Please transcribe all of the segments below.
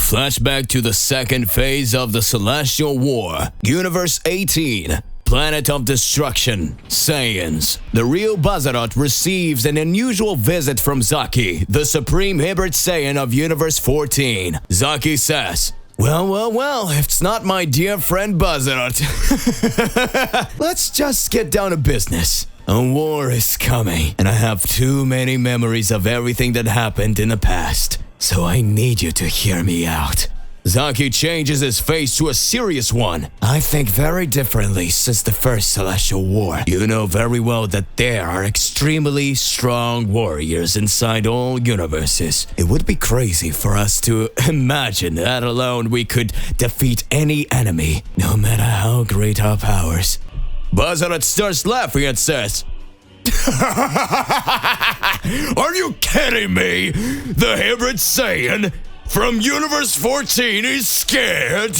Flashback to the second phase of the Celestial War. Universe 18. Planet of Destruction. Saiyans. The real Bazarot receives an unusual visit from Zaki, the supreme hybrid Saiyan of Universe 14. Zaki says, Well, if it's not my dear friend Bazarot. Let's just get down to business. A war is coming, and I have too many memories of everything that happened in the past. So I need you to hear me out. Zaki changes his face to a serious one. I think very differently since the first Celestial War. You know very well that there are extremely strong warriors inside all universes. It would be crazy for us to imagine that alone we could defeat any enemy, no matter how great our powers. Bazarot starts laughing and says, Are you kidding me? The hybrid Saiyan from Universe 14 is scared?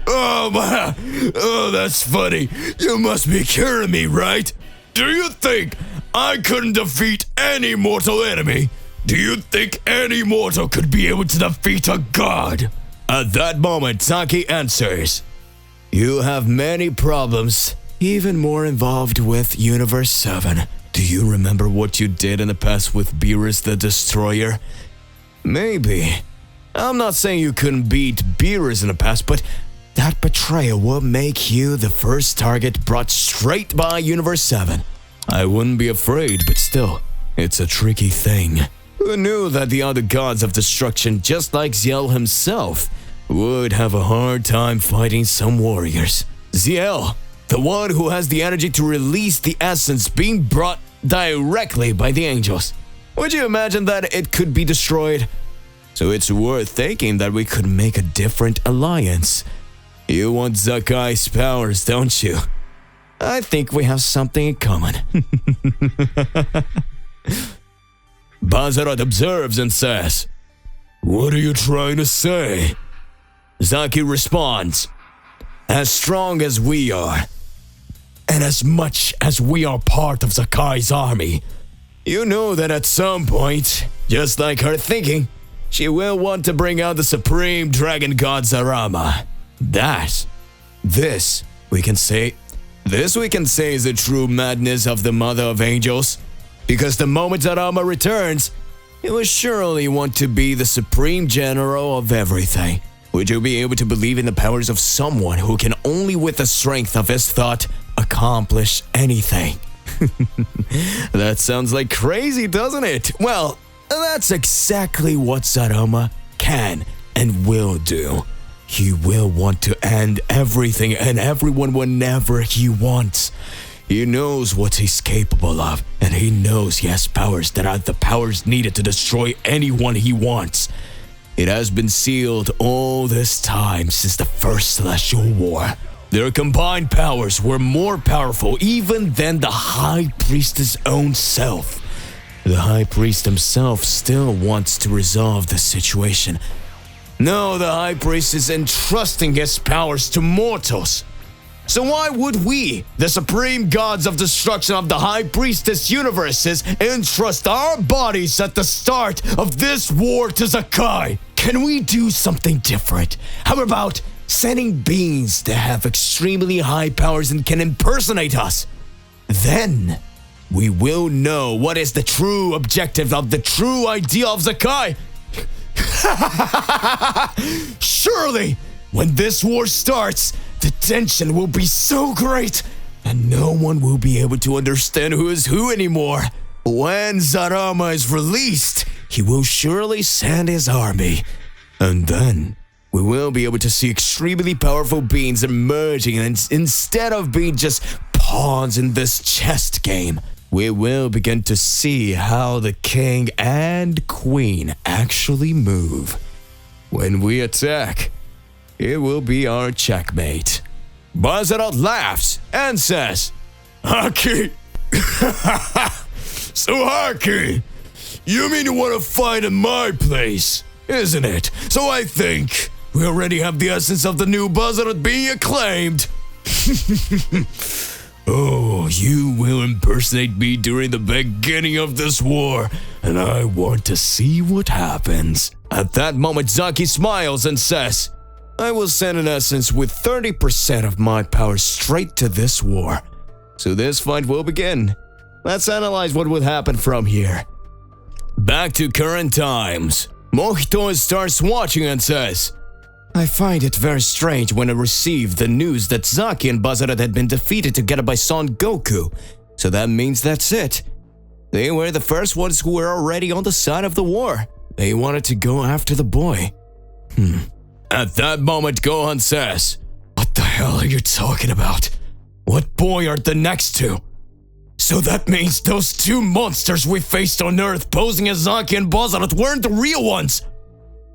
Oh, that's funny. You must be kidding me, right? Do you think I couldn't defeat any mortal enemy? Do you think any mortal could be able to defeat a god? At that moment, Zaki answers, You have many problems. Even more involved with Universe 7. Do you remember what you did in the past with Beerus the Destroyer? Maybe. I'm not saying you couldn't beat Beerus in the past, but that betrayal will make you the first target brought straight by Universe 7. I wouldn't be afraid, but still, it's a tricky thing. Who knew that the other gods of destruction, just like Ziel himself, would have a hard time fighting some warriors? Ziel, the one who has the energy to release the essence being brought directly by the angels. Would you imagine that it could be destroyed? So it's worth thinking that we could make a different alliance. You want Zakai's powers, don't you? I think we have something in common. Bazarot observes and says, What are you trying to say? Zaki responds, As strong as we are, and as much as we are part of Zakai's army, you know that at some point, just like her thinking, she will want to bring out the supreme dragon god Zarama. This we can say is the true madness of the Mother of Angels, because the moment Zarama returns, he will surely want to be the supreme general of everything. Would you be able to believe in the powers of someone who can only with the strength of his thought accomplish anything? That sounds like crazy, doesn't it? Well, that's exactly what Zarama can and will do. He will want to end everything and everyone whenever he wants. He knows what he's capable of, and he knows he has powers that are the powers needed to destroy anyone he wants. It has been sealed all this time since the first Celestial War. Their combined powers were more powerful even than the High Priestess' own self. The High Priest himself still wants to resolve the situation. No, the High Priest is entrusting his powers to mortals. So why would we, the supreme gods of destruction of the High Priestess universes, entrust our bodies at the start of this war to Zakai? Can we do something different? How about sending beings that have extremely high powers and can impersonate us? Then we will know what is the true objective of the true idea of Zakai. Surely, when this war starts, the tension will be so great, and no one will be able to understand who is who anymore. When Zarama is released, he will surely send his army, and then we will be able to see extremely powerful beings emerging, and instead of being just pawns in this chess game, we will begin to see how the king and queen actually move. When we attack, it will be our checkmate. Bazarot laughs and says, Haki! So Haki, you mean you want to fight in my place, isn't it? So I think we already have the essence of the new Bazarot being acclaimed. Oh, you will impersonate me during the beginning of this war, and I want to see what happens. At that moment, Zaki smiles and says, I will send an essence with 30% of my power straight to this war. So this fight will begin. Let's analyze what will happen from here. Back to current times. Mojito starts watching and says, I find it very strange when I received the news that Zaki and Bazarat had been defeated together by Son Goku. So that means that's it. They were the first ones who were already on the side of the war. They wanted to go after the boy. At that moment, Gohan says, What the hell are you talking about? What boy are the next two? So that means those two monsters we faced on Earth posing as Zaki and Bazarat weren't the real ones.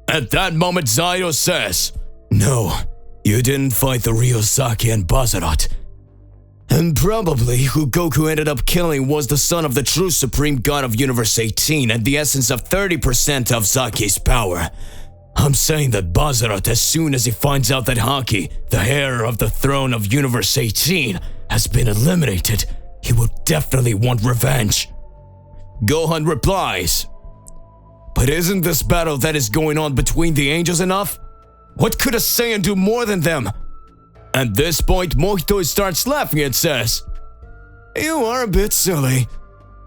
At that moment, Zaido says, No, you didn't fight the real Zaki and Bazarat. And probably who Goku ended up killing was the son of the true Supreme God of Universe 18 and the essence of 30% of Zaki's power. I'm saying that Bazarat, as soon as he finds out that Haki, the heir of the throne of Universe 18, has been eliminated, he will definitely want revenge. Gohan replies, But isn't this battle that is going on between the angels enough? What could a Saiyan do more than them? At this point, Mojito starts laughing and says, You are a bit silly.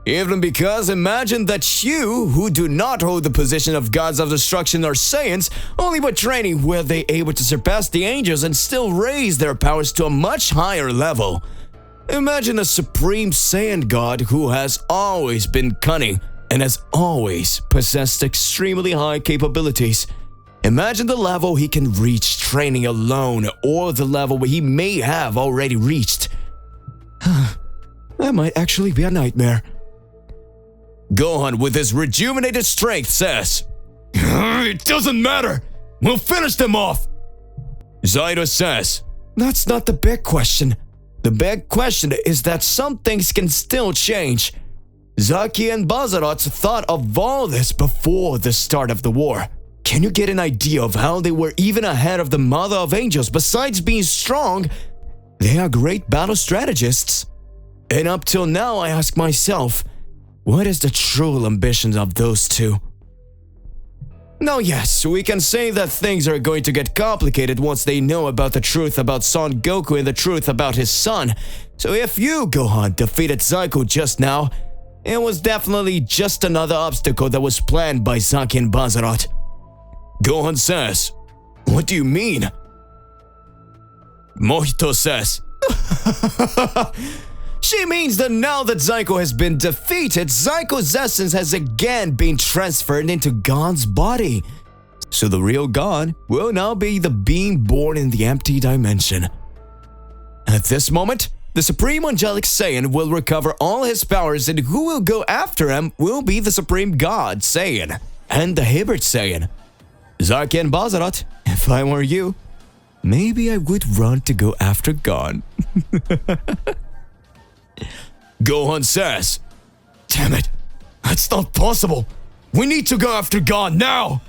Even because imagine that you, who do not hold the position of gods of destruction or Saiyans, only by training were they able to surpass the angels and still raise their powers to a much higher level. Imagine a supreme Saiyan god who has always been cunning and has always possessed extremely high capabilities. Imagine the level he can reach training alone, or the level he may have already reached. That might actually be a nightmare. Gohan, with his rejuvenated strength, says, It doesn't matter! We'll finish them off! Zaido says, That's not the big question. The big question is that some things can still change. Zaki and Bazarat thought of all this before the start of the war. Can you get an idea of how they were even ahead of the Mother of Angels? Besides being strong, they are great battle strategists. And up till now, I ask myself, what is the true ambitions of those two? Now yes, we can say that things are going to get complicated once they know about the truth about Son Goku and the truth about his son. So if you, Gohan, defeated Zyko just now, it was definitely just another obstacle that was planned by Zaki and Bazarat. Gohan says, What do you mean? Mojito says, She means that now that Zyko has been defeated, Zyko's essence has again been transferred into Gon's body. So the real Gon will now be the being born in the empty dimension. At this moment, the Supreme Angelic Saiyan will recover all his powers, and who will go after him will be the Supreme God Saiyan and the Hybrid Saiyan. Zaki and Bazarat, if I were you, maybe I would run to go after Gon. Gohan says, Damn it, that's not possible. We need to go after Gon now.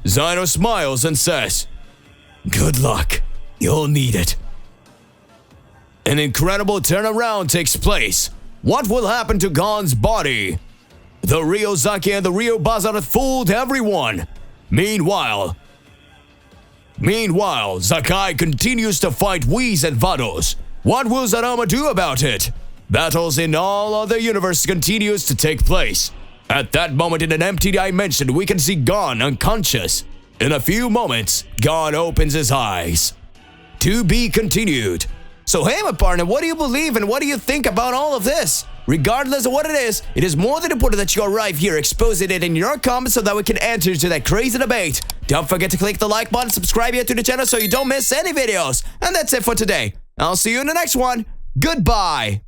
Zaido smiles and says, Good luck, you'll need it. An incredible turnaround takes place. What will happen to Gon's body? The real Zaki and the real Bazarat fooled everyone. Meanwhile, Zakai continues to fight Whis and Vados. What will Zarama do about it? Battles in all other universes continues to take place. At that moment in an empty dimension, we can see Gon unconscious. In a few moments, Gon opens his eyes. To be continued. So hey, my partner, what do you believe and what do you think about all of this? Regardless of what it is more than important that you arrive here exposing it in your comments so that we can enter into that crazy debate. Don't forget to click the like button, subscribe here to the channel so you don't miss any videos. And that's it for today. I'll see you in the next one. Goodbye.